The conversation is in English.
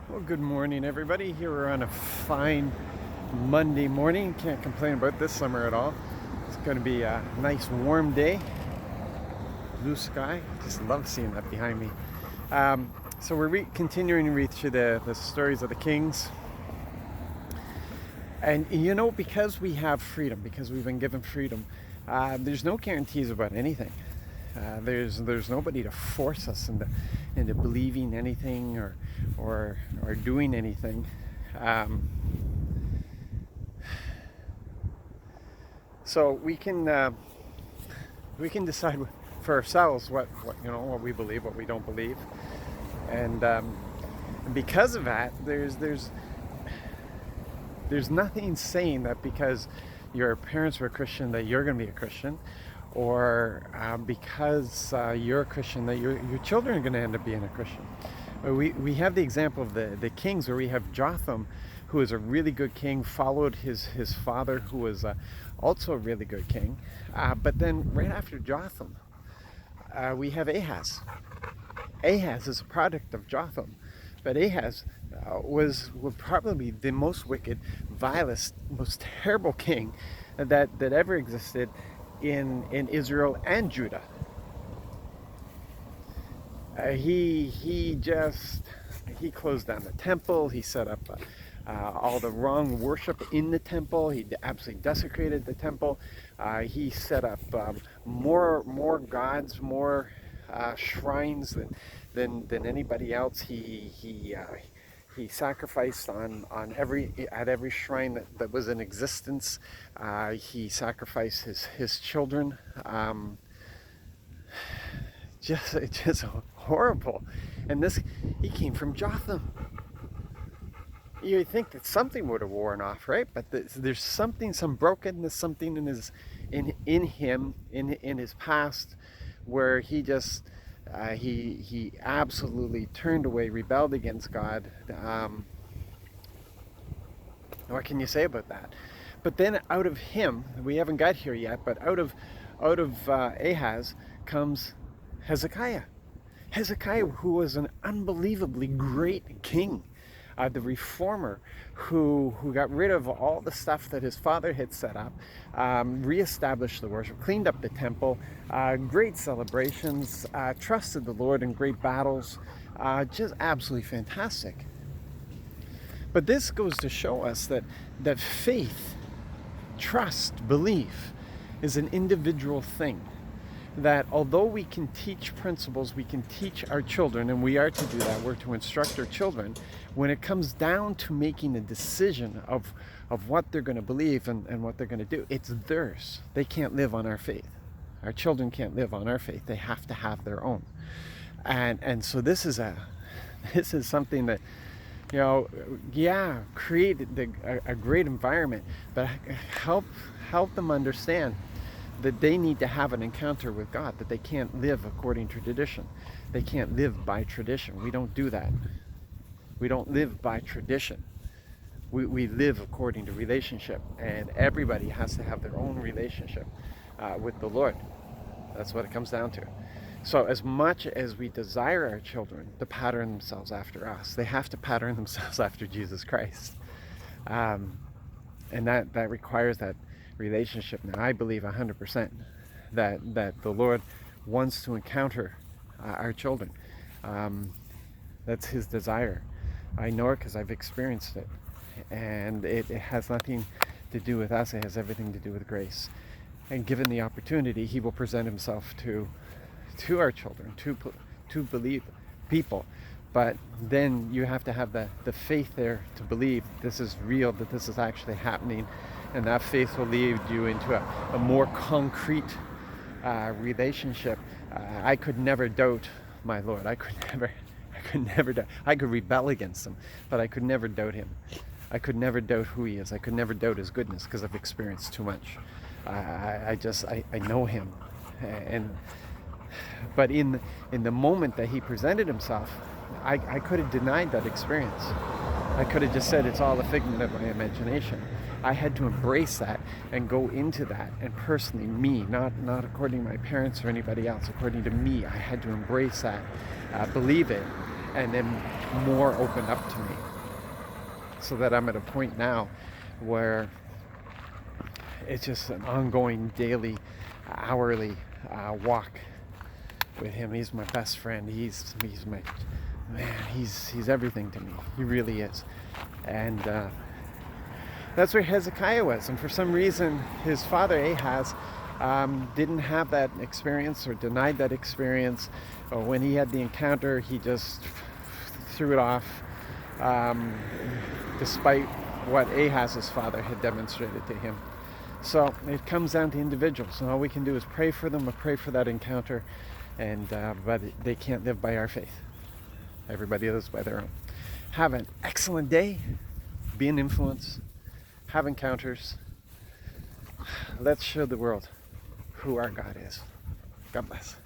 Well, good morning, everybody. Here we're on a fine Monday morning. Can't complain about this summer at all. It's going to be a nice warm day, blue sky. Just love seeing that behind me. So we're continuing to read through the stories of the kings. And because we have freedom, because we've been given freedom, there's no guarantees about anything. There's nobody to force us into believing anything or doing anything. So we can decide for ourselves what we believe, what we don't believe, and because of that, there's nothing saying that because your parents were a Christian that you're going to be a Christian, or because you're a Christian that your children are going to end up being a Christian. We have the example of the kings, where we have Jotham, who is a really good king, followed his father, who was also a really good king. But then right after Jotham, we have Ahaz. Ahaz is a product of Jotham. But Ahaz was probably the most wicked, vilest, most terrible king that ever existed in Israel and Judah. He closed down the temple. He set up all the wrong worship in the temple. He absolutely desecrated the temple. He set up more gods, more shrines than anybody else. He sacrificed at every shrine that was in existence. He sacrificed his children. Just horrible. And he came from Jotham. You'd think that something would have worn off, right? But there's some brokenness, something in him, in his past, where he just he absolutely turned away, rebelled against God. What can you say about that? But then out of him, we haven't got here yet, but out of Ahaz comes Hezekiah. Hezekiah, who was an unbelievably great king, the reformer, who got rid of all the stuff that his father had set up, reestablished the worship, cleaned up the temple, great celebrations, trusted the Lord in great battles, just absolutely fantastic. But this goes to show us that faith, trust, belief is an individual thing. That although we can teach principles, we can teach our children, and we are to do that, we're to instruct our children, when it comes down to making a decision of what they're going to believe and what they're going to do, it's theirs. They can't live on our faith. Our children can't live on our faith. They have to have their own. And so this is something that, create a great environment, but help them understand that they need to have an encounter with God, that they can't live according to tradition. They can't live by tradition. We don't do that. We don't live by tradition. We live according to relationship, and everybody has to have their own relationship with the Lord. That's what it comes down to. So as much as we desire our children to pattern themselves after us, they have to pattern themselves after Jesus Christ. And that requires that relationship. Now, I believe 100% that the Lord wants to encounter our children. That's his desire. I know it because I've experienced it. And it has nothing to do with us. It has everything to do with grace. And given the opportunity, he will present himself to our children, to believe people. But then you have to have the faith there to believe this is real, that this is actually happening. And that faith will lead you into a more concrete relationship. I could never doubt my Lord. I could never doubt. I could rebel against him, but I could never doubt him. I could never doubt who he is. I could never doubt his goodness because I've experienced too much. I know him. But in the moment that he presented himself, I could have denied that experience. I could have just said it's all a figment of my imagination. I had to embrace that and go into that, and personally, me, not according to my parents or anybody else, according to me, I had to embrace that, believe it, and then more opened up to me. So that I'm at a point now where it's just an ongoing, daily, hourly walk with him. He's my best friend. He's my man. He's everything to me. He really is. And that's where Hezekiah was. And for some reason, his father Ahaz didn't have that experience, or denied that experience. Or when he had the encounter, he just threw it off, despite what Ahaz's father had demonstrated to him. So it comes down to individuals, and all we can do is pray for them, or pray for that encounter, and but they can't live by our faith. Everybody lives by their own. Have an excellent day. Be an influence. Have encounters. Let's show the world who our God is. God bless.